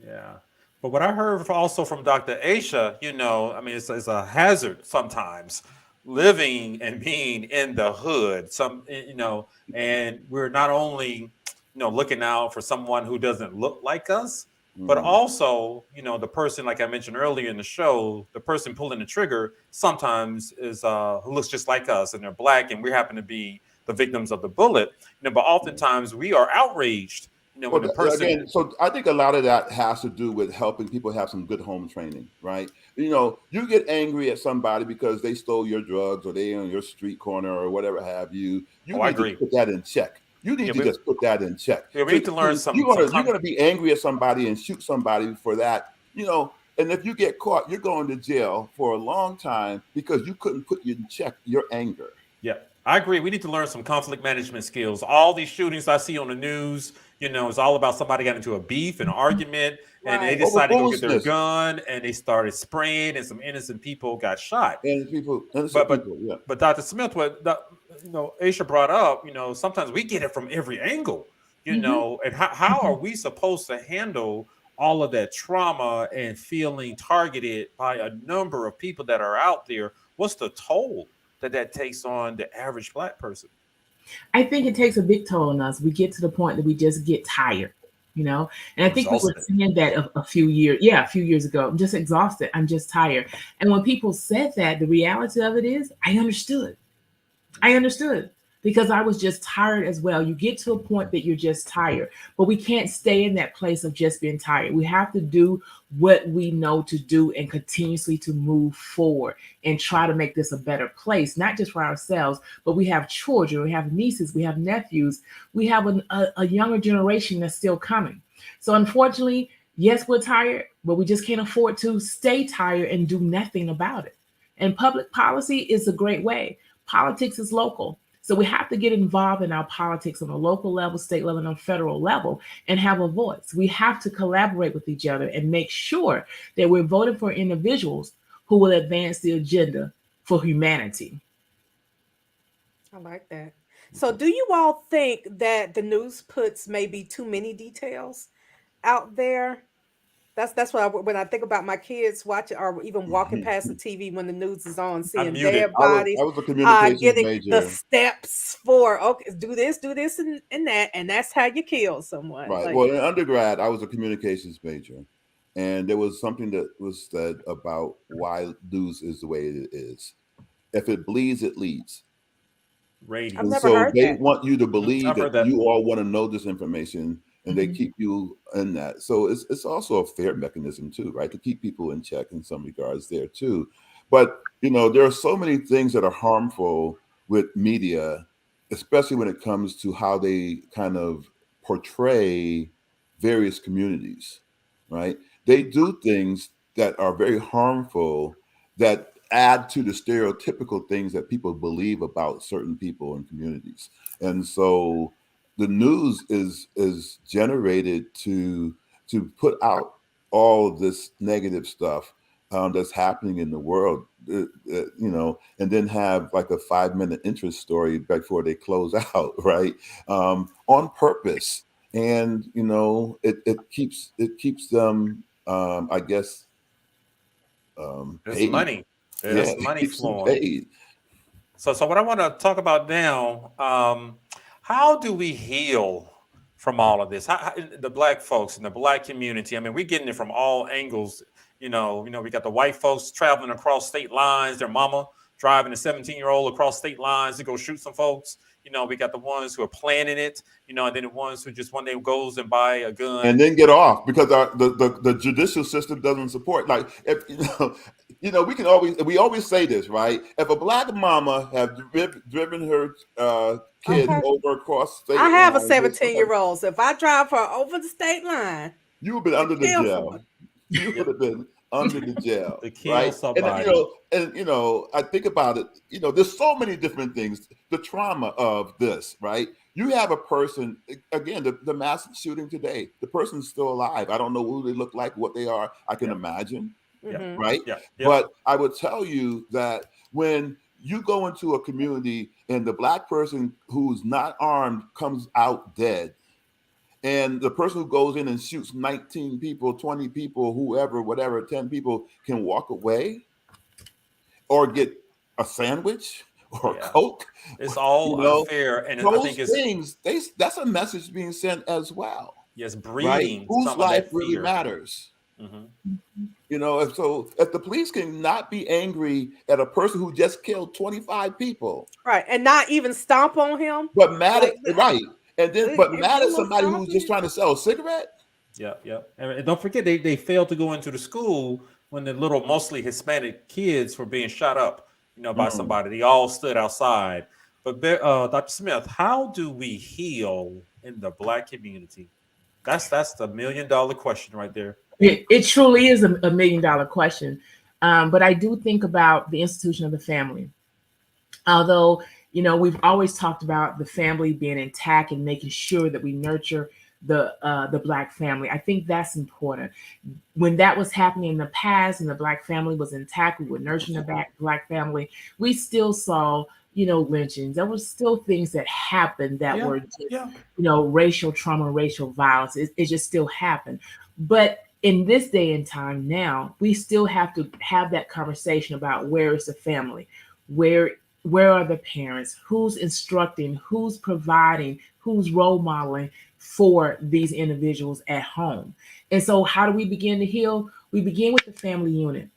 Yeah. But what I heard also from Dr. Aisha, you know, I mean, it's a hazard sometimes living and being in the hood. You know, and we're not only, you know, looking out for someone who doesn't look like us, But Mhm. also, the person, like I mentioned earlier in the show, the person pulling the trigger sometimes is who looks just like us, and they're black, and we happen to be the victims of the bullet. But oftentimes we are outraged, Well, when the person. again, so I think a lot of that has to do with helping people have some good home training, right? You get angry at somebody because they stole your drugs or they on your street corner or whatever have you. You Oh, I need to agree. put that in check. You need Yeah, to we, just put that in check. yeah, we So need to learn some you're gonna be angry at somebody and shoot somebody for that, and if you get caught, you're going to jail for a long time because you couldn't put in check your anger. Yeah, I agree. We need to learn some conflict management skills. All these shootings I see on the news, it's all about somebody got into a beef, an argument, and they Right. Over decided to go get their foolishness gun and they started spraying, and some innocent people got shot. and people, innocent But but people, yeah. but Dr. Smith, Aisha brought up, sometimes we get it from every angle, Mhm. and how are we supposed to handle all of that trauma and feeling targeted by a number of people that are out there? What's the toll that takes on the average black person? I think it takes a big toll on us. We get to the point that we just get tired, you know. And I think we were Exhausted. saying that a few years ago. I'm just exhausted. I'm just tired. And when people said that, the reality of it is, I understood. I understood because I was just tired as well. You get to a point that you're just tired, but we can't stay in that place of just being tired. We have to do what we know to do and continuously to move forward and try to make this a better place, not just for ourselves, but we have children, we have nieces, we have nephews, we have a younger generation that's still coming. So unfortunately, yes, we're tired, but we just can't afford to stay tired and do nothing about it. And public policy is a great way. Politics is local. So we have to get involved in our politics on a local level, state level, and on federal level and have a voice. We have to collaborate with each other and make sure that we're voting for individuals who will advance the agenda for humanity. I like that. So, do you all think that the news puts maybe too many details out there? That's what when I think about my kids watching or even walking past the TV when the news is on, I'm seeing muted. dead bodies, I was a communications getting the major. steps for okay, do this, and that, and that's how you kill someone. Right. Like, Well, in undergrad, I was a communications major, and there was something that was said about why news is the way it is. If it bleeds, it leads. I've And Ratings. never so heard they that. want you to Mhm. believe I've that heard that. you all want to know this information, and they Mhm. keep you in that. So it's also a fair mechanism too, right? To keep people in check in some regards there too. But there are so many things that are harmful with media, especially when it comes to how they kind of portray various communities, right? They do things that are very harmful that add to the stereotypical things that people believe about certain people and communities. And so the news is generated to put out all of this negative stuff that's happening in the world, and then have like a 5 minute interest story before they close out, right? On purpose, and it keeps them, I guess, There's paid. money. Yeah, There's it money keeps them flowing. paid. So what I want to talk about now, how do we heal from all of this? The black folks in the black community. I mean, we're getting it from all angles. We got the white folks traveling across state lines. Their mama driving a 17-year-old across state lines to go shoot some folks. We got the ones who are planning it. And then the ones who just one day goes and buy a And gun. then get off because the judicial system doesn't support. Like, if we always say this, right? If a black mama have driven her kid Okay, over across I state have a lines or 17-year-old something, old, so if I drive her over the state line you would have been to under the kill jail. someone, You would Yep. have been under the jail, To kill right? And somebody. I think about it. There's so many different things. The trauma of this, right? You have a person again, the mass shooting today. The person's still alive. I don't know who they look like, what they are. I can Yep. imagine, Yep. hmm right? Yep. Yep. But I would tell you that when you go into a community and the black person who's not armed comes out dead, and the person who goes in and shoots 19 people, 20 people, whoever, whatever, 10 people can walk away or get a sandwich or Yeah. Coke, It's you all know, unfair, and I those think it's things, that's a message being sent as well. Yes, right? breeding Whose some of life that really fear. matters? Mhm. You know, and so if the police can not be angry at a person who just killed 25 people, Right. And not even stomp on him. but mad Like, at right, and then but give mad him a at little somebody who's just stomping. trying to sell a cigarette. Yeah, yeah. And don't forget, they failed to go into the school when the little, mostly Hispanic kids were being shot up, by Mm. somebody. They all stood outside. But Dr. Smith, how do we heal in the Black community? That's the $1 million question right there. It truly is a $1 million question. But I do think about the institution of the family. Although, we've always talked about the family being intact and making sure that we nurture the Black family. I think that's important. When that was happening in the past and the Black family was intact, we were nurturing the Black family. We still saw, lynchings. There were still things that happened that Yeah, were just, yeah. racial trauma, racial violence. It just still happened. But in this day and time now, we still have to have that conversation about where is the family, where are the parents, who's instructing, who's providing, who's role modeling for these individuals at home. And so how do we begin to heal? We begin with the family unit.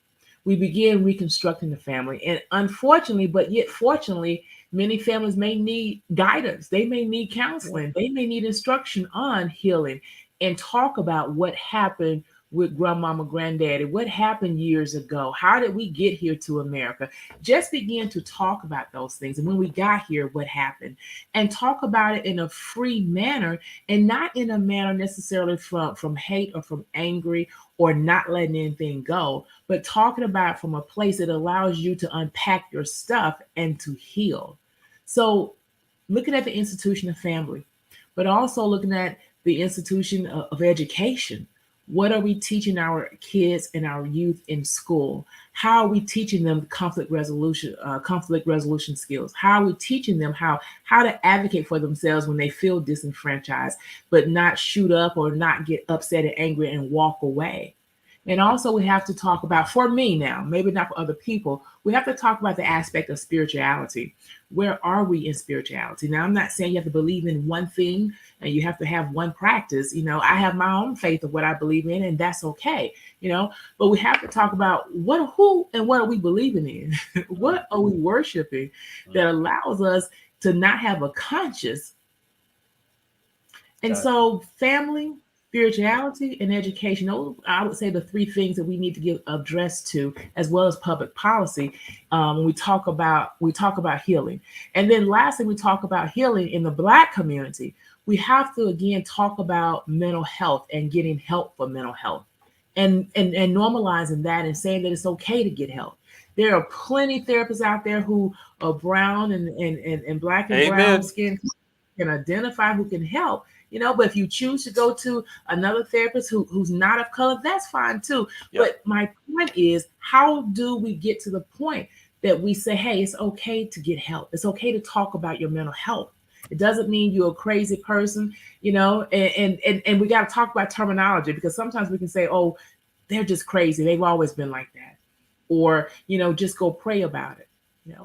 We begin reconstructing the family. And unfortunately, but yet fortunately, many families may need guidance. They may need counseling. They may need instruction on healing and talk about what happened with grandmama, granddaddy, what happened years ago. How did we get here to America? Just begin to talk about those things. And when we got here, what happened? And talk about it in a free manner, and not in a manner necessarily from hate or from angry or not letting anything go, but talking about it from a place that allows you to unpack your stuff and to heal. So looking at the institution of family, but also looking at the institution of education. What are we teaching our kids and our youth in school? How are we teaching them conflict resolution skills? How are we teaching them how to advocate for themselves when they feel disenfranchised, but not shoot up or not get upset and angry and walk away? And also, we have to talk about, for me now, maybe not for other people, we have to talk about the aspect of spirituality. Where are we in spirituality? Now, I'm not saying you have to believe in one thing and you have to have one practice. I have my own faith of what I believe in, and that's okay. But we have to talk about who and what are we believing in? What are we worshiping that allows us to not have a conscience? And Gotcha. so, family, spirituality, and education, those, I would say, the three things that we need to give address to, as well as public policy, when we talk about healing. And then lastly, we talk about healing in the Black community. We have to again talk about mental health and getting help for mental health, and normalizing that and saying that it's okay to get help. There are plenty of therapists out there who are brown and Black and brown Amen. skin, can identify who can help. But if you choose to go to another therapist who's not of color, that's fine too. Yep. But my point is, how do we get to the point that we say, hey, it's okay to get help. It's okay to talk about your mental health. It doesn't mean you're a crazy person, and we got to talk about terminology, because sometimes we can say, oh, they're just crazy. They've always been like that. Or, just go pray about it.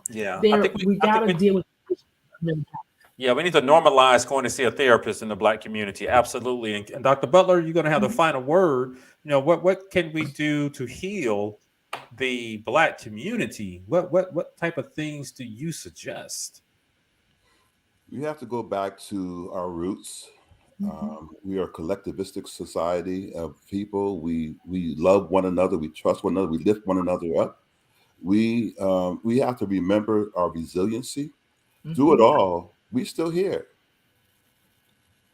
Yeah. We got to deal with mental health. Yeah, we need to normalize going to see a therapist in the Black community. Absolutely. And Dr. Butler, you're going to have the final word. What can we do to heal the Black community? What type of things do you suggest? We have to go back to our roots. We are a collectivistic society of people. We love one another. We trust one another. We lift one another up. We have to remember our resiliency. Through it all, we still here.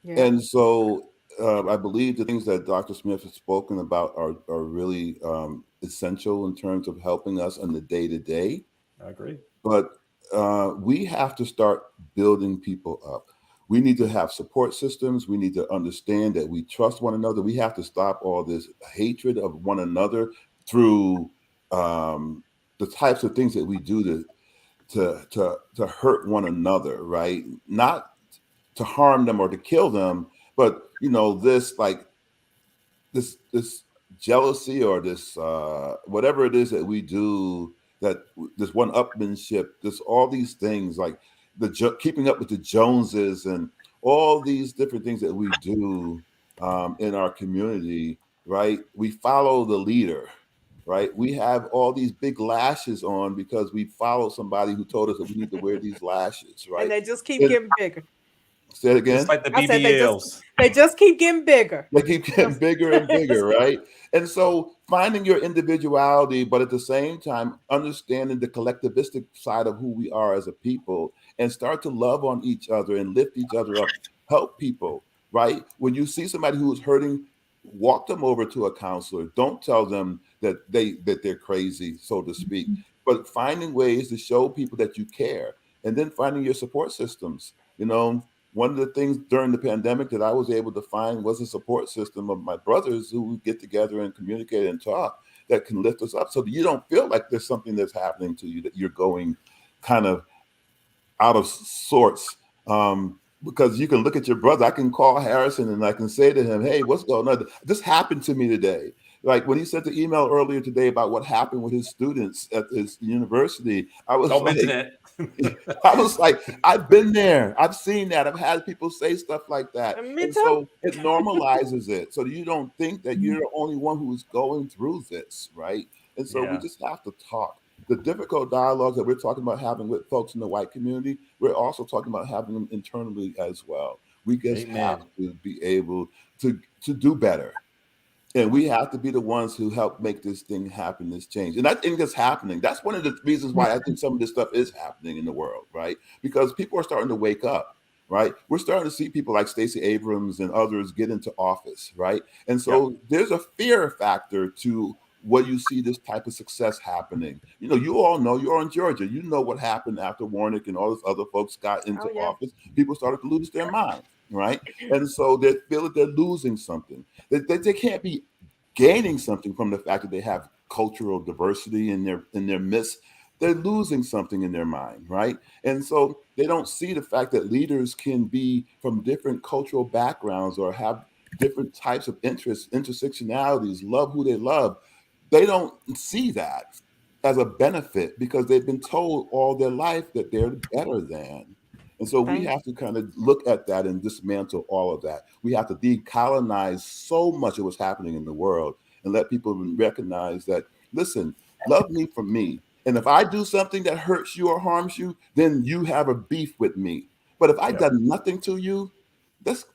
Yeah. And so I believe the things that Dr. Smith has spoken about are really essential in terms of helping us on the day to day. I agree. But we have to start building people up. We need to have support systems. We need to understand that we trust one another. We have to stop all this hatred of one another through the types of things that we do to hurt one another, right? Not to harm them or to kill them, but this jealousy or this whatever it is that we do, that this one-upmanship, this all these things like keeping up with the Joneses and all these different things that we do in our community, right? We follow the leader, right? We have all these big lashes on because we follow somebody who told us that we need to wear these lashes, And right? they just keep And getting bigger. say it Just again. like the I said BBLs. they just keep getting bigger. They keep getting bigger and bigger, right? And so finding your individuality, but at the same time, understanding the collectivistic side of who we are as a people and start to love on each other and lift each other up, help people, right? When you see somebody who is hurting, walk them over to a counselor. Don't tell them that they're crazy, so to speak, but finding ways to show people that you care and then finding your support systems. You know, one of the things during the pandemic that I was able to find was a support system of my brothers who would get together and communicate and talk that can lift us up so that you don't feel like there's something that's happening to you, that you're going kind of out of sorts. Because you can look at your brother. I can call Harrison and I can say to him, "Hey, what's going on? This happened to me today." Like when he sent the email earlier today about what happened with his students at his university, I was Don't like, mention it. I was like, I've been there. I've seen that. I've had people say stuff like that. Me And too. so it normalizes it so that you don't think that you're the only one who's going through this, right? And so we Yeah. just have to talk. The difficult dialogues that we're talking about having with folks in the white community, we're also talking about having them internally as well. We just have Amen. to be able to do better. And we have to be the ones who help make this thing happen, this change. And I think it's happening. That's one of the reasons why I think some of this stuff is happening in the world, right? Because people are starting to wake up, right? We're starting to see people like Stacey Abrams and others get into office, right? And so there's a fear factor to what you see this type of success happening. You know, you all know you're in Georgia. You know what happened after Warnock and all those other folks got into Oh yeah. office. People started to lose their minds, right? And so they feel that they're losing something. They can't be gaining something from the fact that they have cultural diversity in their midst. They're losing something in their mind, right? And so they don't see the fact that leaders can be from different cultural backgrounds or have different types of interests, intersectionalities, love who they love. They don't see that as a benefit because they've been told all their life that they're better than. And so we Thank have to kind of look at that and dismantle all of that. We have to decolonize so much of what's happening in the world and let people recognize that, listen, love me for me. And if I do something that hurts you or harms you, then you have a beef with me. But if I Yep. done nothing to you, let's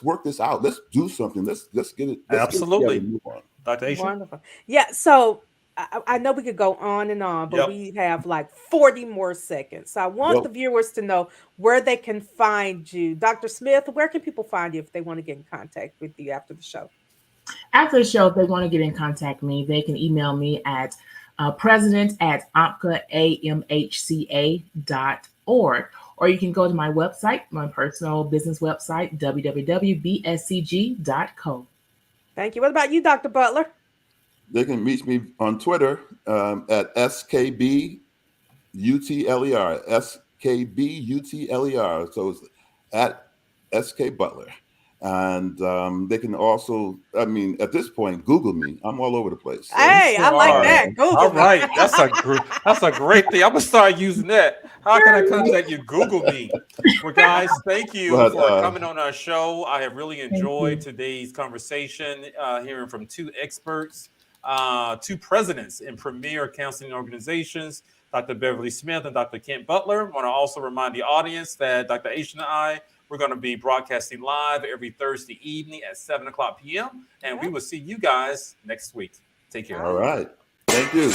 work this out. Let's do something. Let's get it together Absolutely. and move on. Dr. Aisha? Wonderful. Yeah, so I know we could go on and on, but Yep. we have like 40 more seconds. So I want the Well, viewers to know where they can find you. Dr. Smith, where can people find you if they want to get in contact with you after the show? After the show, if they want to get in contact with me, they can email me at president@amca.org. Or you can go to my website, my personal business website, www.bscg.co. Thank you. What about you, Dr. Butler? they can reach me on Twitter at SKBUTLER, SKBUTLER. So it's at SK Butler. And they can also, I mean, at this point, Google me. I'm all over the place. So, Hey, I like All that. Google All me. right. That's a great thing. I'm gonna start using that. How can I contact you? Google me. Well, guys, thank you But, for coming on our show. I have really enjoyed you. today's conversation, hearing from two experts, two presidents in premier counseling organizations, Dr. Beverly Smith and Dr. Kent Butler. I want to also remind the audience that Dr. Aisha and I, we're going to be broadcasting live every Thursday evening at 7:00 p.m. And we will see you guys next week. Take care. all right. Thank you.